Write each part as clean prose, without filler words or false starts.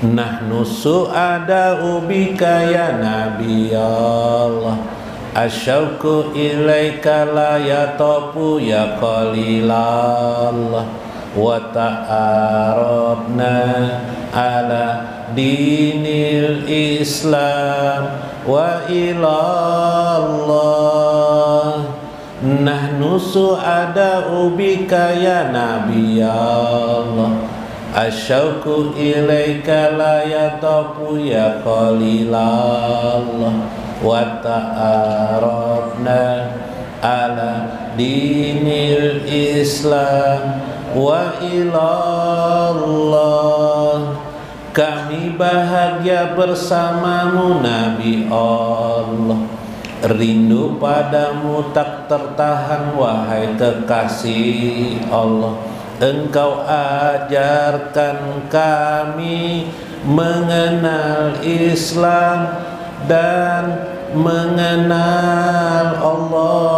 Nahnu su'ada'u bika ya Nabi Allah, asyauku ilaika la yatafu ya qalilallah, wa ta'arabna ala dinil Islam wa ilallah. Nahnu su'ada'u bika ya Nabi Allah, asyauku ilaika la yatafu ya qalilallah, wa ta'arabna ala dinil Islam wa ilallah. Kami bahagia bersamamu Nabi Allah, rindu padamu tak tertahan wahai kekasih Allah. Engkau ajarkan kami mengenal Islam dan mengenal Allah.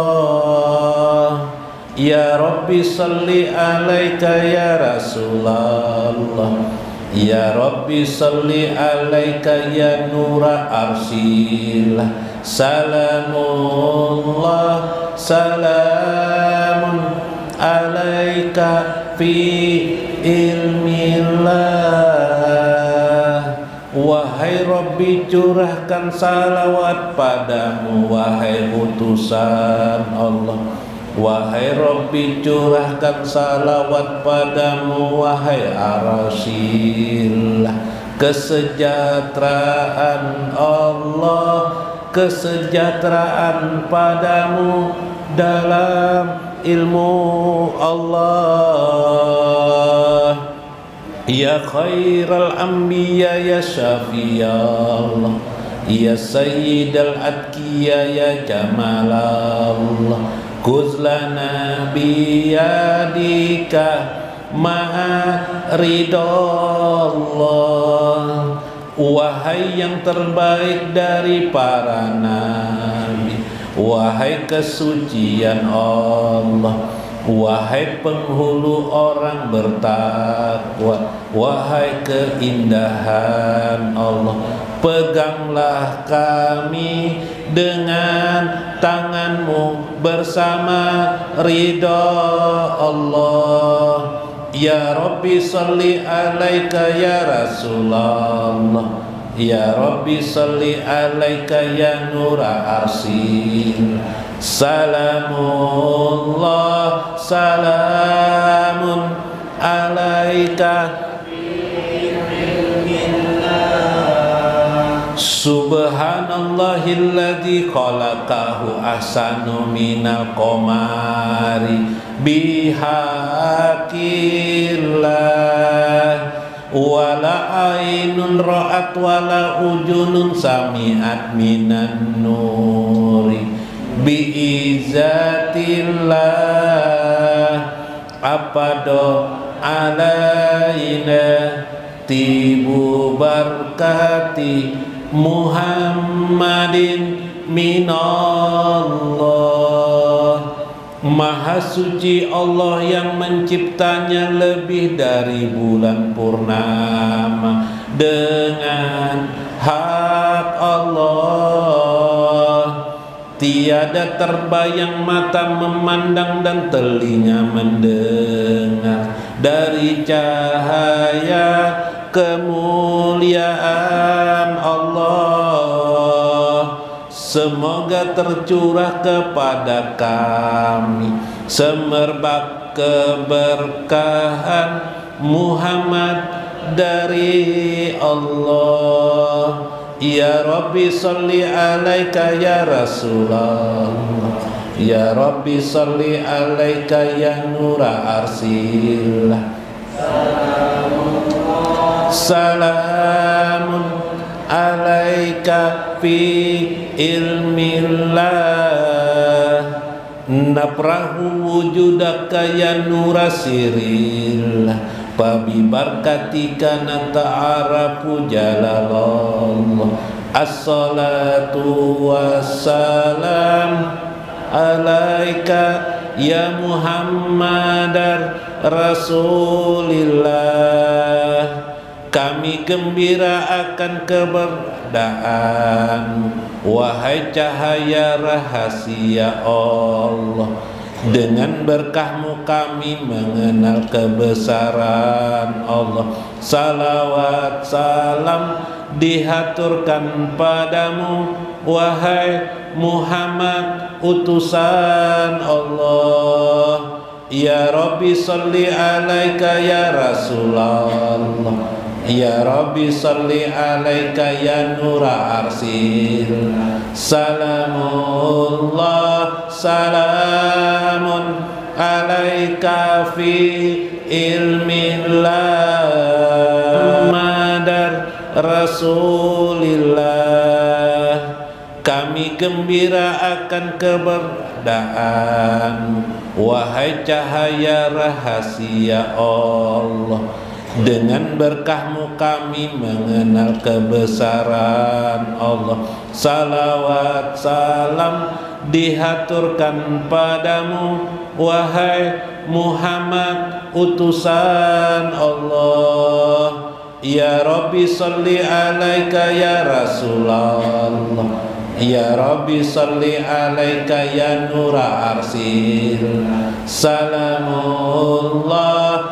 Ya Rabbi salli alaika ya Rasulullah, ya Rabbi salli alaika ya nura arsillah. Salamullah salamun alaika fi ilmillah. Wahai Rabbi curahkan salawat padamu wahai utusan Allah. Wahai Rabbi curahkan salawat padamu wahai Arasillah. Kesejahteraan Allah, kesejahteraan padamu dalam ilmu Allah. Ya khairal anbiya ya syafiyallah, ya sayyidal atqiya ya jamalallah. Kuzlana biyadika ma'a ridallah. Wahai yang terbaik dari para nabi, wahai kesucian Allah, wahai penghulu orang bertakwa, wahai keindahan Allah. Peganglah kami dengan tanganmu bersama ridha Allah. Ya Rabbi salli alaika ya Rasulullah, ya Rabbi salli alaika ya nura arsil. Salamullah salamun alaika. Subhanallahilladzi khalaqahu ahsanu minal qamari bihaqillah, wala ainun ra'at wala ujunun sami'at minan nuri biizatillah. Apado alaina tibu barkati Muhammadin minallah. Maha suci Allah yang menciptanya lebih dari bulan purnama dengan hak Allah. Tiada terbayang mata memandang dan telinga mendengar dari cahaya kemuliaan Allah. Semoga tercurah kepada kami semerbak keberkahan Muhammad dari Allah. Ya Rabbi salli alaika ya Rasulullah, ya Rabbi salli alaika ya nura arsillah. Salamun alaika fi ilmillah. Naprahu wujudaka ya nura sirillah. Fabibarakatika nata'arafu jalalallah. As-salatu wassalam alaika ya Muhammadar Rasulillah. kami gembira akan keberadaan, wahai cahaya rahasia Allah. Dengan berkahmu kami mengenal kebesaran Allah. Salawat salam dihaturkan padamu, wahai Muhammad utusan Allah. Ya Rabbi salli alaika ya Rasulullah, ya Rabbi salli alaika ya nura arsil. Salamullah salamun alaika fi ilmillah madar Rasulillah. Kami gembira akan keberadaan, wahai cahaya rahasia Allah. Dengan berkahmu kami mengenal kebesaran Allah. Salawat salam dihaturkan padamu, wahai Muhammad utusan Allah. Ya Rabbi salli alaika ya Rasulullah, ya Rabbi salli alaika ya nura arsil. Salamullah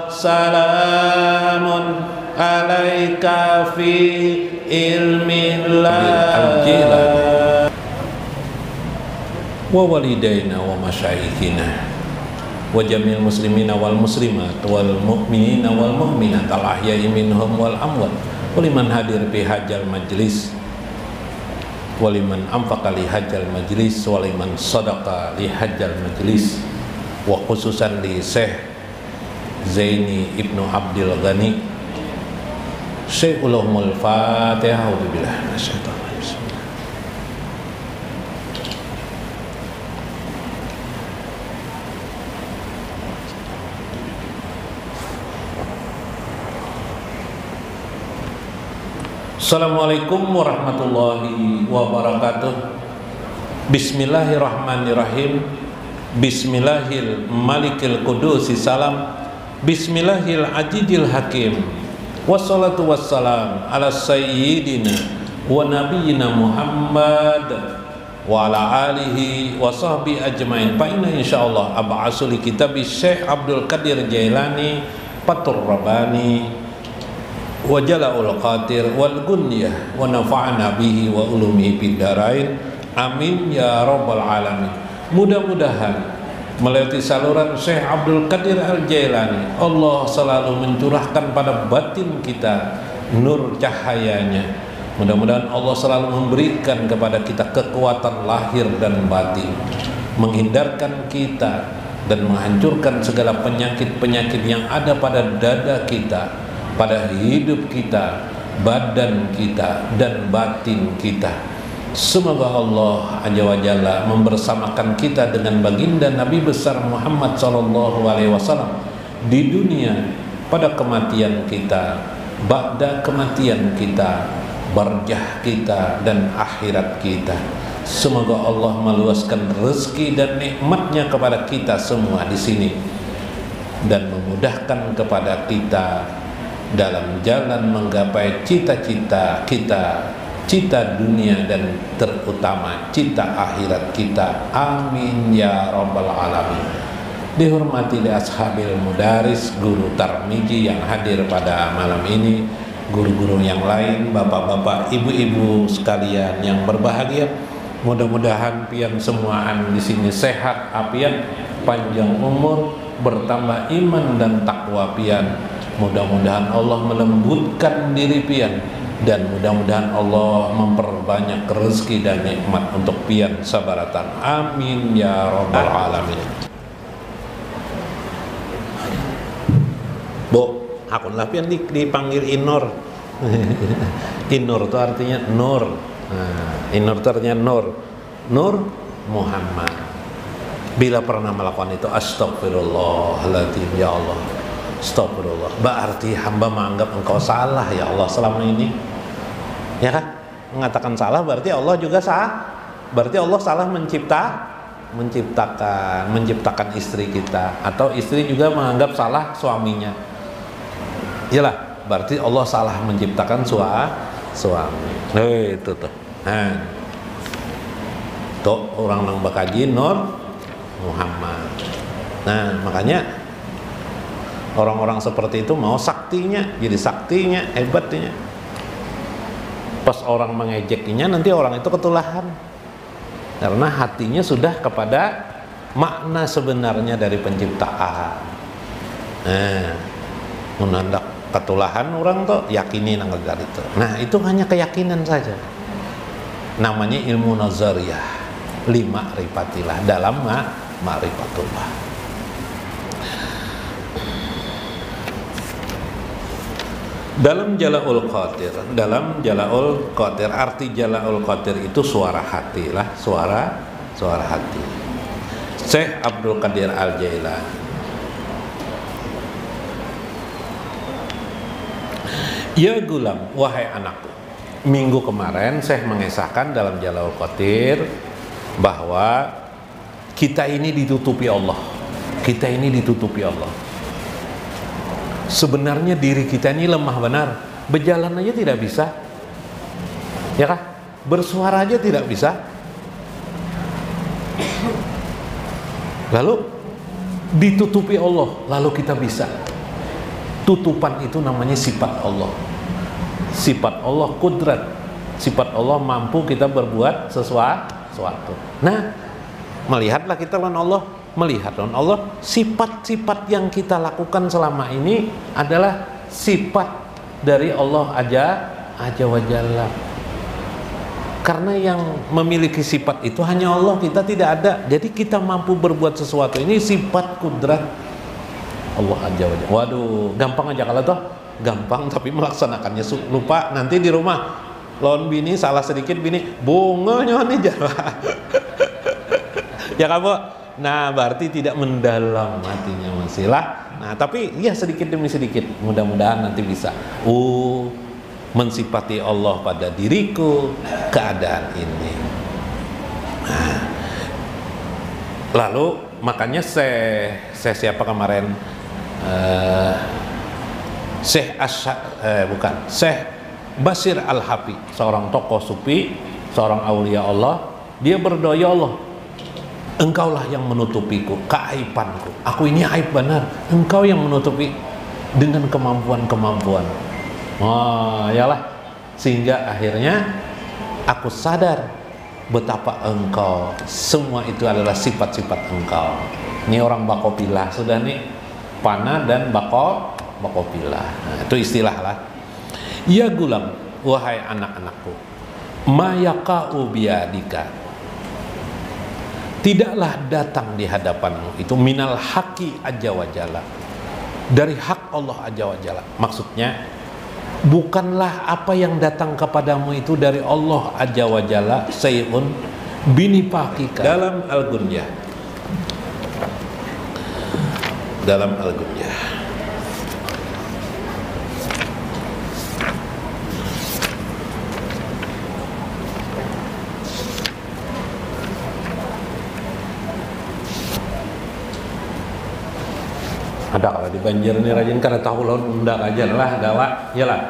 salamun alaika fi ilmillah wa walidaina wa masyayikhina wa jamil muslimina wal muslimat wal mu'minina wal mu'minat al ahya'i minhum wal amwat wa liman hadir fi hajjal majlis wa liman anfaqa li hajjal majlis wa liman sadaqa li hajjal majlis, wa khususan li Syekh Zaini Ibnu Abdul Ghani Syekhul Umul Fatihah. A'udzubillahi minasyaitonir rajim. Assalamualaikum warahmatullahi wabarakatuh. Bismillahirrahmanirrahim. Bismillahil malikil kudusi salam. Bismillahil ajidil hakim. Wassalatu wassalam ala sayyidina wa nabiyyina Muhammad wa ala alihi wa sahbihi ajmain. Fa inna insyaallah ab'asu li kitabi Syekh Abdul Qadir Jailani Fathur Rabbani wa jala'ul qatir wal gunyah wa nafa'ana bihi wa ulumihi fid dharain. Amin ya rabbal alamin. Mudah-mudahan melalui saluran Syekh Abdul Qadir Al-Jailani Allah selalu mencurahkan pada batin kita nur cahayanya. Mudah-mudahan Allah selalu memberikan kepada kita kekuatan lahir dan batin, menghindarkan kita dan menghancurkan segala penyakit-penyakit yang ada pada dada kita, pada hidup kita, badan kita, dan batin kita. Semoga Allah Azza wa Jalla membersamakan kita dengan baginda Nabi besar Muhammad SAW di dunia, pada kematian kita, ba'da kematian kita, barjah kita, dan akhirat kita. Semoga Allah meluaskan rezeki dan nikmatnya kepada kita semua di sini dan memudahkan kepada kita dalam jalan menggapai cita-cita kita, cita dunia dan terutama cita akhirat kita. Amin ya rabbal alamin. Dihormati li ashabil mudaris, guru tarmiji yang hadir pada malam ini, guru-guru yang lain, bapak-bapak, ibu-ibu sekalian yang berbahagia. Mudah-mudahan pian semuaan di sini sehat afiat, panjang umur, bertambah iman dan takwa pian. Mudah-mudahan Allah melembutkan diri pian, dan mudah-mudahan Allah memperbanyak rezeki dan nikmat untuk pian sabaratan. Amin ya rabbal alamin. Bu, akunlah pian dipanggil Inor. Inor itu artinya nur. Nah, Inor itu artinya nur. Nur Muhammad. Bila pernah melakukan itu, astagfirullahaladzim, ya Allah, astagfirullah. Berarti hamba menganggap engkau salah ya Allah selama ini, ya kan? Mengatakan salah berarti Allah juga salah. Berarti Allah salah menciptakan istri kita, atau istri juga menganggap salah suaminya. Iyalah, berarti Allah salah menciptakan suami. Itu tuh. Nah, tuh orang nang bakaji Nur Muhammad. Nah, makanya orang-orang seperti itu mau saktinya, jadi saktinya, hebatnya. Pas orang mengejeknya, nanti orang itu ketulahan. Karena hatinya sudah kepada makna sebenarnya dari penciptaan. Menandak ketulahan orang tuh yakini nang itu. Nah, itu hanya keyakinan saja. Namanya ilmu nazariyah. 5 ripatilah dalam ma'rifatullah. Dalam Jala'ul Qadir, arti Jala'ul Qadir itu suara hati lah, suara hati. Syekh Abdul Qadir Al-Jailani. Ya gulam, wahai anakku. Minggu kemarin Syekh mengisahkan dalam Jala'ul Qadir bahwa kita ini ditutupi Allah. Kita ini ditutupi Allah. Sebenarnya diri kita ini lemah benar. Berjalan aja tidak bisa, ya kah? Bersuara aja tidak bisa. Lalu ditutupi Allah, lalu kita bisa. Tutupan itu namanya sifat Allah. Sifat Allah kudrat. Sifat Allah mampu kita berbuat sesuatu. Nah, melihatlah kita lawan Allah. Melihat lawan Allah, sifat-sifat yang kita lakukan selama ini adalah sifat dari Allah aja wa jalla. Karena yang memiliki sifat itu hanya Allah, kita tidak ada. Jadi kita mampu berbuat sesuatu, ini sifat kudrat Allah aja wa jalla. Waduh, gampang aja kalau toh gampang, tapi melaksanakannya lupa. Nanti di rumah lawan bini salah sedikit, bini bunganya nih jalan. Ya kamu. Nah, berarti tidak mendalam hatinya masih lah. Nah, tapi ya sedikit demi sedikit, mudah-mudahan nanti bisa mensifati Allah pada diriku keadaan ini. Nah, lalu makanya saya siapa kemarin Syekh Syekh Basir Al-Hafi, seorang tokoh sufi, seorang aulia Allah. Dia berdoa, ya Allah, Engkaulah yang menutupiku, keaibanku. Aku ini aib benar. Engkau yang menutupi dengan kemampuan-kemampuan. Yalah. Sehingga akhirnya aku sadar betapa engkau, semua itu adalah sifat-sifat engkau. Ini orang bakopilah sudah nih, pana dan bakopilah. Nah, itu istilah lah. Ya gulam, wahai anak-anakku, ma yaqa'u biyadika, tidaklah datang di hadapanmu itu minal haqi aja wa jalla, dari hak Allah aja wa jalla. Maksudnya bukanlah apa yang datang kepadamu itu dari Allah aja wa jalla sayun binipakika. Dalam Al-Gunyah, ada kalau di Banjar ini rajin karena tahu lawan undak aja lah dawa iyalah.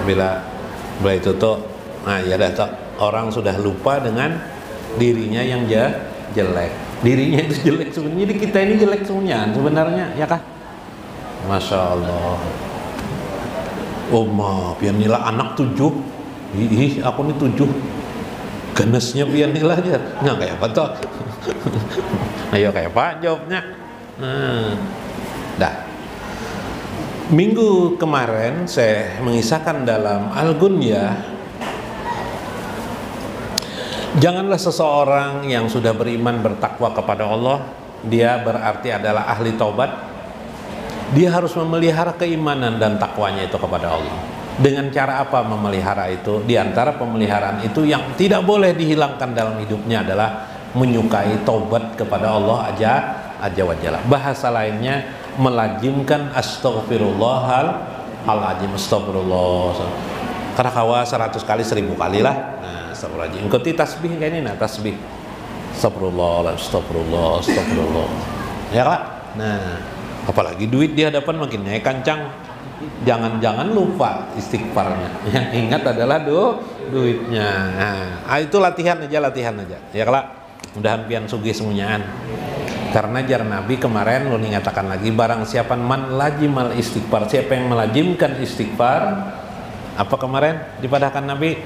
Bila itu tuh, nah ya dah tuh, orang sudah lupa dengan dirinya yang jelek. Dirinya itu jelek sebenarnya, jadi kita ini jelek sebenarnya ya kah? Masya Allah. Pian nila anak 7. Aku nih 7. Ganesnya pian nila aja. Nggak kayak apa tuh? Ayo kayak apa jawabnya? Dah. Minggu kemarin saya mengisahkan dalam Al-Gunyah, janganlah seseorang yang sudah beriman bertakwa kepada Allah, dia berarti adalah ahli taubat. Dia harus memelihara keimanan dan takwanya itu kepada Allah. Dengan cara apa memelihara itu? Di antara pemeliharaan itu yang tidak boleh dihilangkan dalam hidupnya adalah menyukai taubat kepada Allah aja wa jalla. Bahasa lainnya melajimkan astaghfirullahaladzim, astagfirullah. Karena kawa 100 kali 1000 kali lah. Nah, astagfirullahaladzim. Ikuti tasbih kayak ini, nah tasbih. Astagfirullah, astagfirullah. Ya Kak? Nah, apalagi duit di hadapan makin naik kancang. Jangan-jangan lupa istighfarnya. Yang ingat adalah duitnya. Nah, itu latihan aja. Ya kelak. Mudahan pian sugih semuanyaan. Karena jar Nabi kemarin lo ngatakan lagi, barang siapa man lajimal istighfar, siapa yang melajimkan istighfar, apa kemarin dipadahkan Nabi,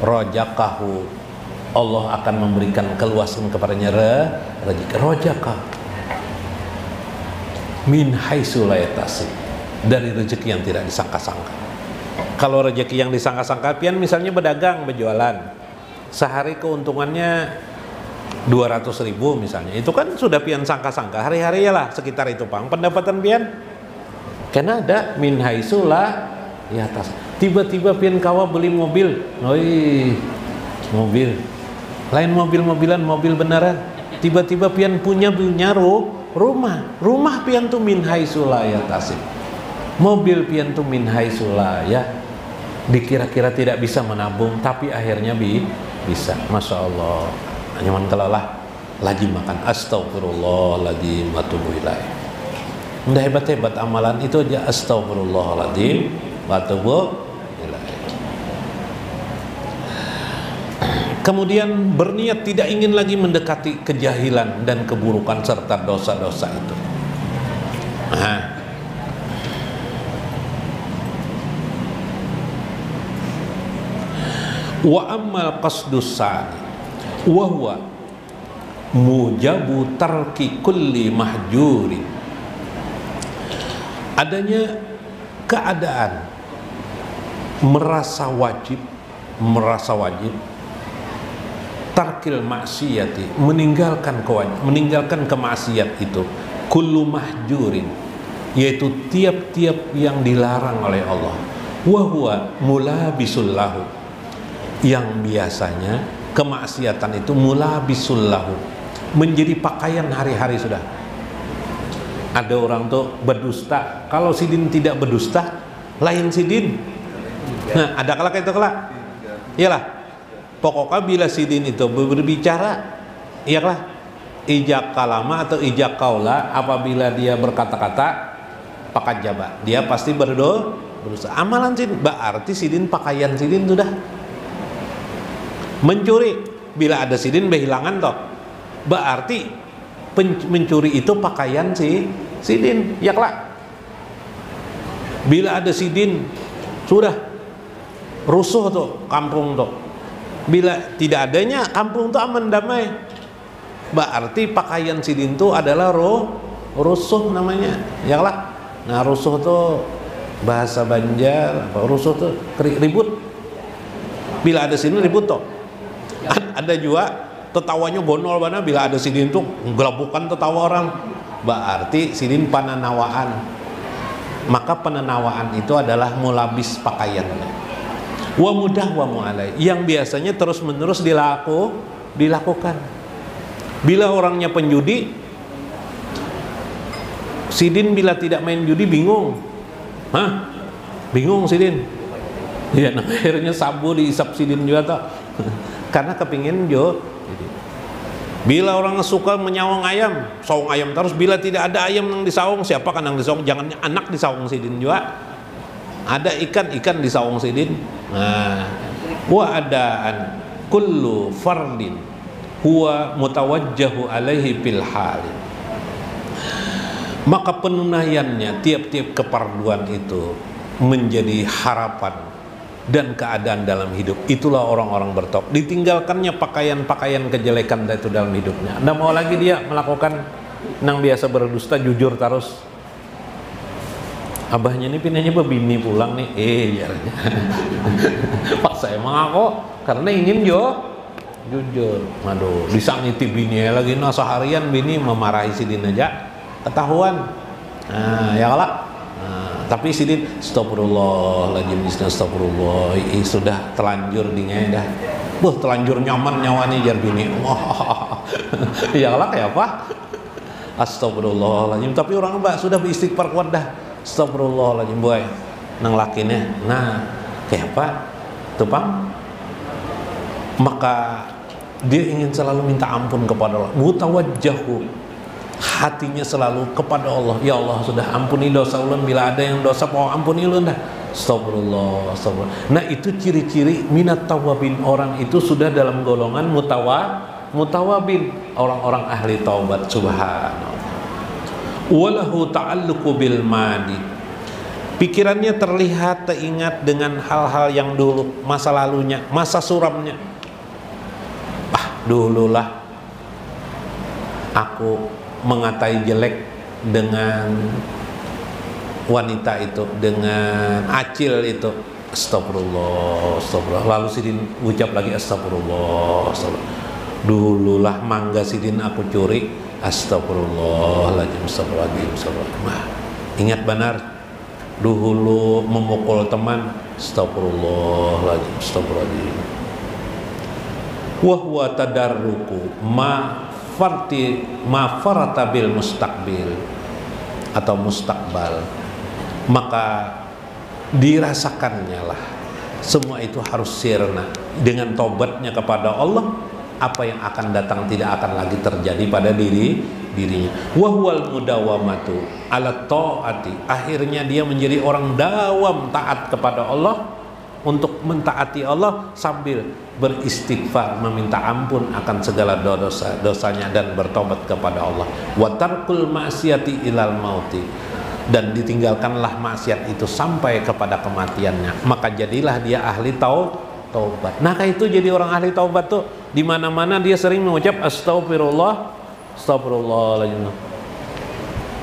rojakahu, Allah akan memberikan keluasan kepadanya rezeki. Rojakah min haitsu la yahtasib, dari rezeki yang tidak disangka-sangka. Kalau rezeki yang disangka-sangka, pian misalnya berdagang, berjualan, sehari keuntungannya 200.000 misalnya, itu kan sudah pian sangka-sangka, hari-hari ya lah sekitar itu pang pendapatan pian. Karena ada min haitsu la yahtasib. Tiba-tiba pian kawa beli mobil, mobil lain, mobil-mobilan, mobil beneran. Tiba-tiba pian punya rumah pian tuh min haitsu la yahtasib, mobil pian tuh min haitsu la ya, dikira-kira tidak bisa menabung tapi akhirnya bisa. Masya Allah. Nyaman kalau lah lajim makan astagfirullahaladzim wa tubu ilaih. Udah hebat-hebat amalan itu aja, astagfirullahaladzim wa tubu ilaih. Kemudian berniat tidak ingin lagi mendekati kejahilan dan keburukan serta dosa-dosa itu. Wa ammal qasdus sani wa huwa mujabu tarki kulli mahjurin. Adanya keadaan merasa wajib tarkil maksiati, meninggalkan kemaksiat itu, kullu mahjurin, yaitu tiap-tiap yang dilarang oleh Allah, wa huwa mulabisul lahu, yang biasanya kemaksiatan itu mulabisul lahu, menjadi pakaian hari-hari sudah. Ada orang tuh berdusta, kalau sidin tidak berdusta lain sidin. Nah, ada kelak itu kelak. Iyalah. Pokoknya bila sidin itu berbicara, iyalah, ijak kalama atau ijak kaula, apabila dia berkata-kata pakat jaba, dia pasti berdosa. Amalan sidin, berarti sidin pakaian sidin sudah. Mencuri, bila ada sidin berhilangan toh, berarti mencuri itu pakaian sidin, ya kelak. Bila ada sidin sudah rusuh tuh kampung tuh. Bila tidak adanya kampung tuh aman damai, berarti pakaian sidin tuh adalah rusuh namanya, ya kelak. Nah, rusuh tuh bahasa Banjar, rusuh tuh ribut. Bila ada sidin ribut tuh. Ada juga tetawanya gonol bana, bila ada sidin tuh gelabukan tetawa orang, berarti sidin pananawaan. Maka penenawaan itu adalah mulabis pakaiannya. Wa mudah wa mu'alai, yang biasanya terus menerus dilakukan. Bila orangnya penjudi, sidin bila tidak main judi bingung, bingung sidin. Ya, nah, akhirnya sabu diisap sidin juga tuh. Karena kepingin bila orang suka menyawang ayam, sawung ayam terus, bila tidak ada ayam yang disawung, siapa kan yang disawung? Jangan anak disawung sidin juga. Ada ikan disawung sidin. Nah, wa adaan kullu fardin huwa mutawajjahu alaihi fil hali. Maka penunaiannya tiap-tiap keperluan itu menjadi harapan dan keadaan dalam hidup. Itulah orang-orang bertok. Ditinggalkannya pakaian-pakaian kejelekan itu dalam hidupnya. Nggak mau lagi dia melakukan nang biasa berdusta, jujur terus. Abahnya ini pinanya bebini pulang nih, jarnya. Pak saya mengaku karena ingin jujur. Aduh, disangiti bini lagi, nah seharian bini memarahi sidin aja ketahuan. Nah, ya kalak. Tapi sidin astagfirullahaladzim, astagfirullah, sudah telanjur dingin dah. Telanjur nyaman nyawani jar bini. Ya lah kayak apa? Astagfirullahaladzim. Tapi orang mbak sudah beristighfar kuat dah. Astagfirullahaladzim boy. Nang lakinya. Nah, kayak apa? Tupang. Maka dia ingin selalu minta ampun kepada Allah. Mutawajjahu hatinya selalu kepada Allah. Ya Allah, sudah ampuni dosa ulun, bila ada yang dosa mau ampuni ulun dah. Astagfirullah, astagfirullah. Nah, itu ciri-ciri minat tawabin. Orang itu sudah dalam golongan mutawabin, orang-orang ahli taubat. Subhanallah. Walahu ta'alluqu bil madi. Pikirannya terlihat teringat dengan hal-hal yang dulu, masa lalunya, masa suramnya. Dululah aku mengatai jelek dengan wanita itu, dengan acil itu. Astagfirullah, astagfirullah. Lalu Sidin ucap lagi astagfirullah, astagfirullah. Dululah mangga Sidin aku curi. Astagfirullahaladzim, astagfirullahaladzim, astagfirullah. Nah, ingat benar. Dulu memukul teman. Astagfirullahaladzim, astagfirullahaladzim. Wahwa tadarruku ma farata bil mustaqbil atau mustaqbal, maka dirasakannya lah semua itu harus sirna dengan tobatnya kepada Allah. Apa yang akan datang tidak akan lagi terjadi pada dirinya. Wahwal mudawamatu ala taati, akhirnya dia menjadi orang dawam taat kepada Allah, untuk mentaati Allah sambil beristighfar, meminta ampun akan segala dosanya dan bertobat kepada Allah. Wa tarkul ma'siyati ilal mauti, dan ditinggalkanlah maksiat itu sampai kepada kematiannya, maka jadilah dia ahli taubat. Nah, kayak itu jadi orang ahli taubat tuh di mana-mana dia sering mengucap astagfirullah, astagfirullahaladzim.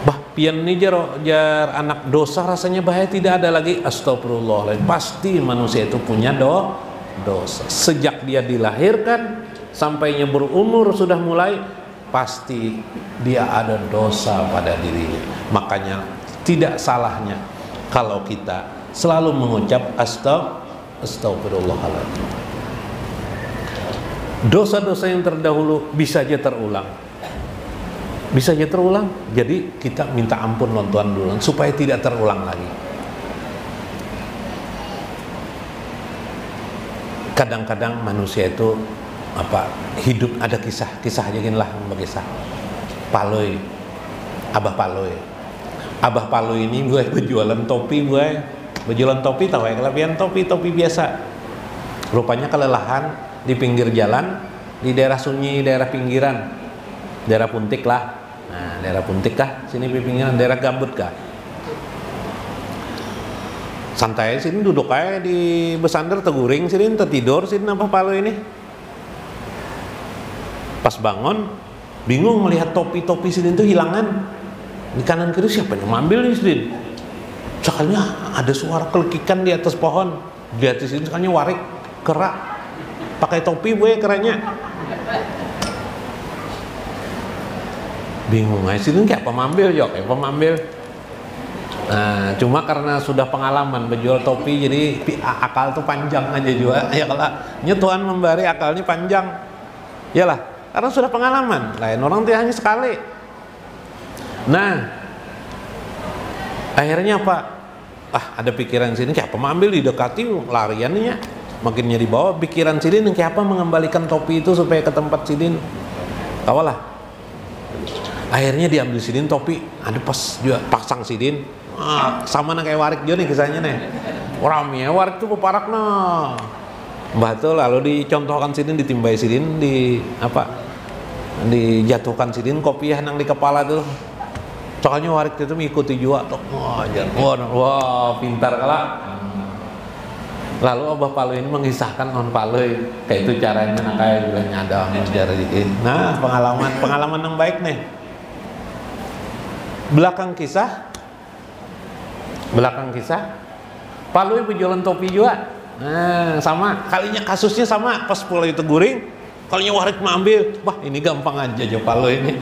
Bah, pian nih jar anak dosa rasanya bahaya, tidak ada lagi astagfirullahaladzim. Pasti manusia itu punya dosa. Sejak dia dilahirkan sampainya berumur sudah mulai, pasti dia ada dosa pada dirinya. Makanya tidak salahnya kalau kita selalu mengucap astagfirullahaladzim. Dosa-dosa yang terdahulu bisa aja terulang, bisa aja terulang. Jadi kita minta ampun lawan Tuhan dulu supaya tidak terulang lagi. Kadang-kadang manusia itu hidup ada kisah aja gini lah, kisah Paloi, Abah Paloi ini gue berjualan topi, tahu ya, kelebihan topi biasa. Rupanya kelelahan di pinggir jalan, di daerah sunyi, daerah pinggiran, daerah Puntik lah. Nah, daerah Puntik kah? Sini pinggiran, daerah gambut kah? Santai sini, duduk aja di besander, teguring sini, tertidur sini apa Palu ini. Pas bangun, bingung melihat topi-topi sini itu hilangan. Di kanan kiri siapa yang ngambil nih sini? Sekalinya ada suara kelekikan di atas pohon. Di atas sini sekalinya warik kerak. Pakai topi gue kerannya. Bingung aja sini kayak pemambil jok, kayak pemambil. Nah, cuma karena sudah pengalaman berjual topi, jadi akal tuh panjang aja juga. Ya kalau Tuhan memberi akalnya panjang, yalah, karena sudah pengalaman. Lain orang tuh hanya sekali. Nah, akhirnya apa? Ada pikiran sini kayak pemambil, didekati lariannya. Makinnya dibawa pikiran Sidin kayak apa mengembalikan topi itu supaya ke tempat Sidin. Kawalah. Akhirnya diambil Sidin topi, ada pas juga pasang Sidin. Sama kayak warik juga nih kisahnya nih. Orangnya warik tuh peparak nah. Mbah tuh lalu dicontohkan Sidin, ditimbai Sidin, dijatuhkan Sidin kopiah nang di kepala tuh. Soalnya warik itu mengikuti juga tuh. Wah, pintar kalah. Lalu Abah Paloi ini mengisahkan non Paloi kayak itu caranya kayak bilangnya ada sejarah dikit. Nah, pengalaman yang baik nih. Belakang kisah Paloi berjualan topi juga. Nah, sama kalinya kasusnya sama, pas Paloi itu guring, kalinya warik mengambil. Wah, ini gampang aja Paloi ini.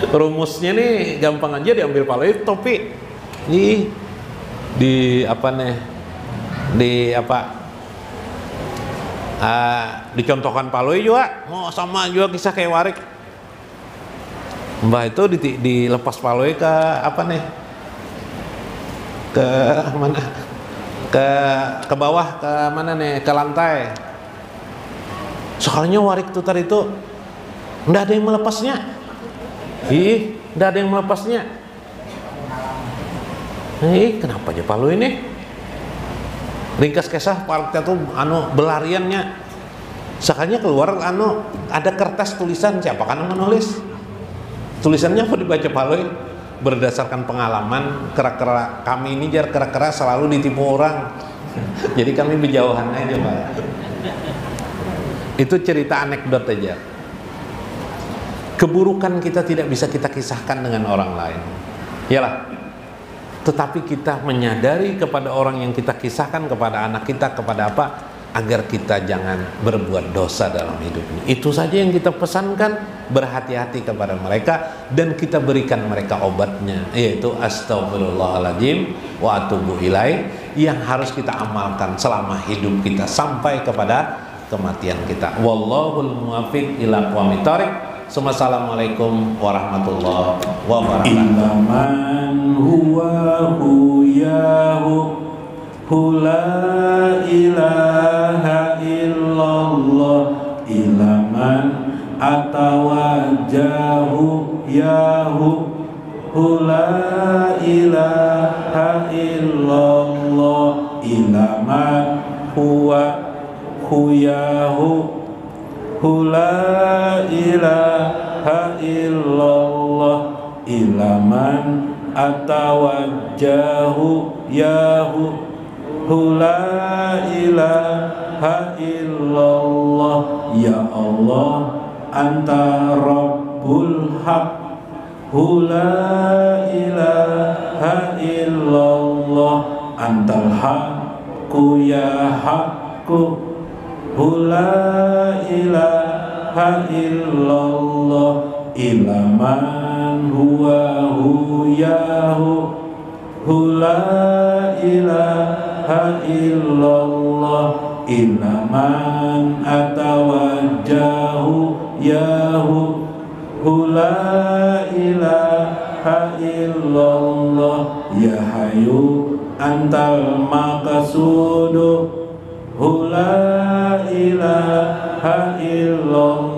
Rumusnya nih gampang aja, diambil Paloi topi. Dicontohkan Paloi juga, sama juga kisah kayak warik. Mbah itu dilepas Paloi ke ke mana? Ke bawah, ke mana nih? Ke lantai. Soalnya warik tutar itu nggak ada yang melepasnya. Ih, nggak ada yang melepasnya. Kenapa aja palu ini? Ringkas kisah parknya tuh belariannya. Sekalinya keluar ada kertas tulisan, siapa kan yang menulis? Tulisannya apa dibaca palu? Berdasarkan pengalaman, kera-kera kami ini kera-kera selalu ditipu orang. Jadi kami berjauhan aja, Pak. Itu cerita anekdot aja. Keburukan kita tidak bisa kita kisahkan dengan orang lain. Yalah. Tetapi kita menyadari kepada orang yang kita kisahkan, kepada anak kita, kepada apa, agar kita jangan berbuat dosa dalam hidup ini. Itu saja yang kita pesankan, berhati-hati kepada mereka dan kita berikan mereka obatnya, yaitu astagfirullahaladzim wa atubu ilaih, yang harus kita amalkan selama hidup kita sampai kepada kematian kita. Wallahul muwaffiq ila aqwamit thoriq. Assalamualaikum warahmatullahi wabarakatuh. Ilaman huwa huyahu la ilaha illallah. Ilaman atawajjahu yahu la ilaha illallah. Ilaman huwa huyahu la ilaha illallah. Ilaman atawajjahu yahu la ilaha illallah. Ya Allah, anta rabbul haq, la ilaha illallah. Antal haqqu ya haqqu, la ilaha illallah. Ilaman huwa huyahu la ilaha illallah. Ilaman atawajjahu yahu la ilaha illallah. Ya hayu antal maqsudu, la ilaha illallah.